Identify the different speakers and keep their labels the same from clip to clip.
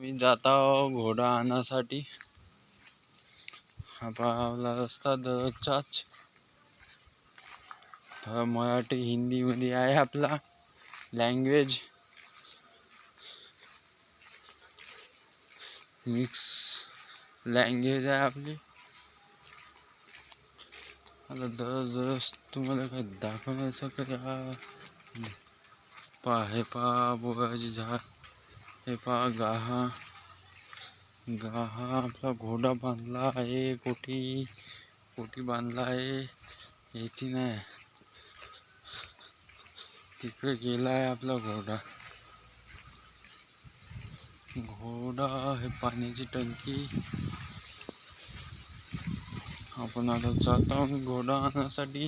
Speaker 1: मी जात आहो घोडा आणण्यासाठी. हा आपला रस्ता दररोजचाच. मराठी हिंदी मध्ये आहे आपला लँग्वेज, मिक्स लँग्वेज आहे आपली. आता दररोज तुम्हाला काही दाखवण्याचं काही हे पहा बोराचे झाड, हे पहा गाहा आपला घोडा बांधला आहे. कोठी बांधला आहे. येथे नाही, तिकडे गेला आहे आपला घोडा. हे पाण्याची टंकी. आपण आता जात आहोत घोडा आणण्यासाठी.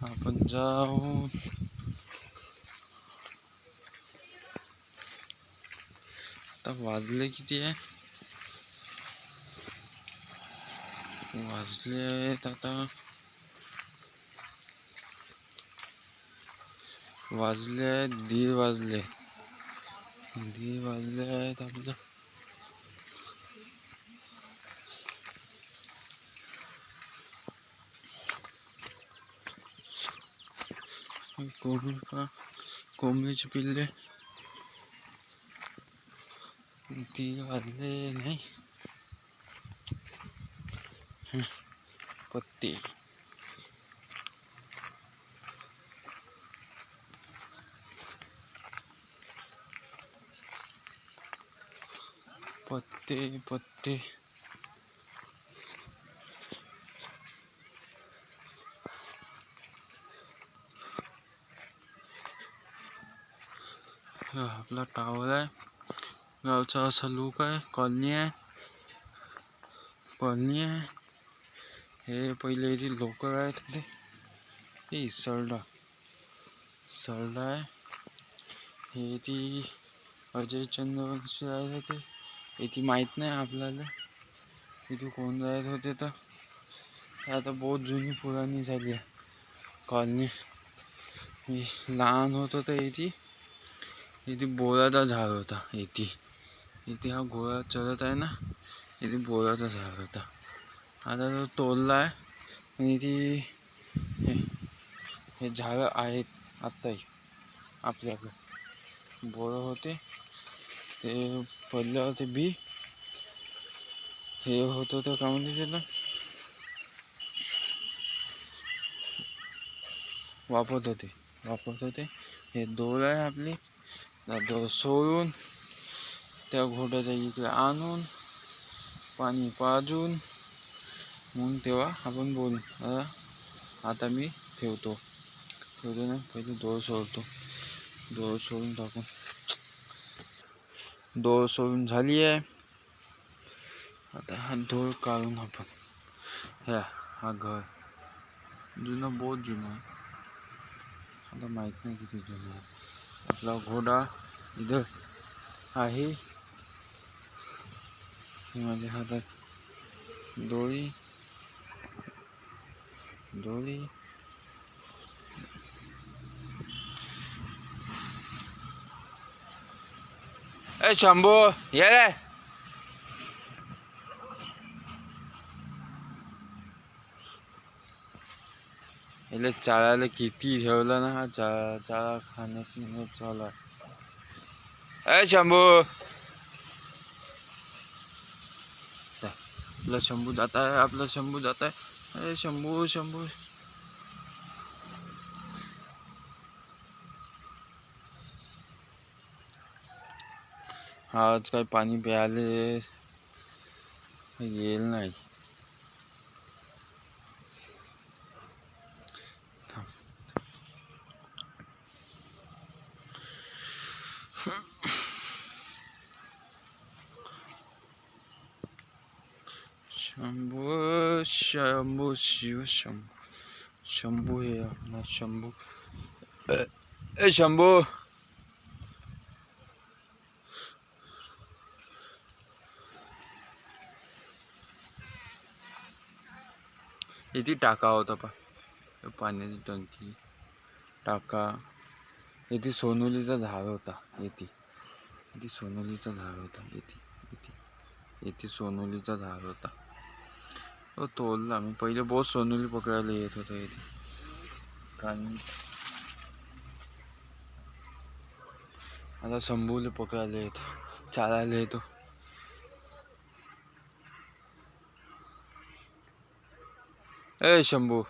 Speaker 1: आपण जाऊ. आता वाजले किती आहे? वाजले आहेत आता 1:30 वाजले. 1:30 वाजले आहेत आपलं. कोंबडीचे पिल्ले 3 वाजले नाही. पत्ते पत्ते पत्ते आपला टावर आहे. गावचा असा लुक आहे. कॉलनी आहे. हे पहिले इथे लोक आहेत. हे सरडा आहे. हे ती अजय चंद्रवंशी राहत होते. इथे माहीत नाही आपल्याला इथे कोण राहत होते. तर आता बहुत जुनी पुराणी झाली आहे कॉलनी. मी लहान होतो तर इथे बोराचा झाड होता. इथे हा घोडा चढत आहे ना, इथे बोराचा झाड होता. आता तो तोडला आहे. आणि इथे हे झाडं आहेत आत्ताही आपल्याकडे. बोरं होते ते पडल्यावर ते बी हे होतं तर का म्हणते त्याला वापरत होते. हे दोर आहे आपली. दोर सोडून त्या घोड्याच्या इकडे आणून पाणी पाजून मग तेव्हा आपण बोलू. आता मी ठेवतो ना. पहिले दोर सोडतो. दोर सोडून टाकून दोर सोडून झाली आहे. आता हा दोर काढून आपण हा घर जुनं, बहुत जुनं आहे. आता माहित नाही किती जुनं आहे. आपला घोडा इधर आहे. माझ्या हातात दोरी शंभू ये रे. याला चाळायला किती ठेवला ना. हा चाळा खाण्याची मेहनत चालू आहे. शंभू आपला शंभू जात आहे. शंभू आज काही पाणी प्यायले येईल नाही. शंभू हे आपला शंभू. शंभू इथे टाका होता पाण्याची टंकी टाका. इथे सोनुलीचा झाड होता. इथे इथे सोनोलीचा झाड होता. इथे इथे इथे सोनोलीचा झाड होता. तो तोडला मी. पहिले बहुत सोनोली पकडायला येत होतो इथे. कारण आता शंभूला पकडायला येतो, चालायला येतो. ए शंभू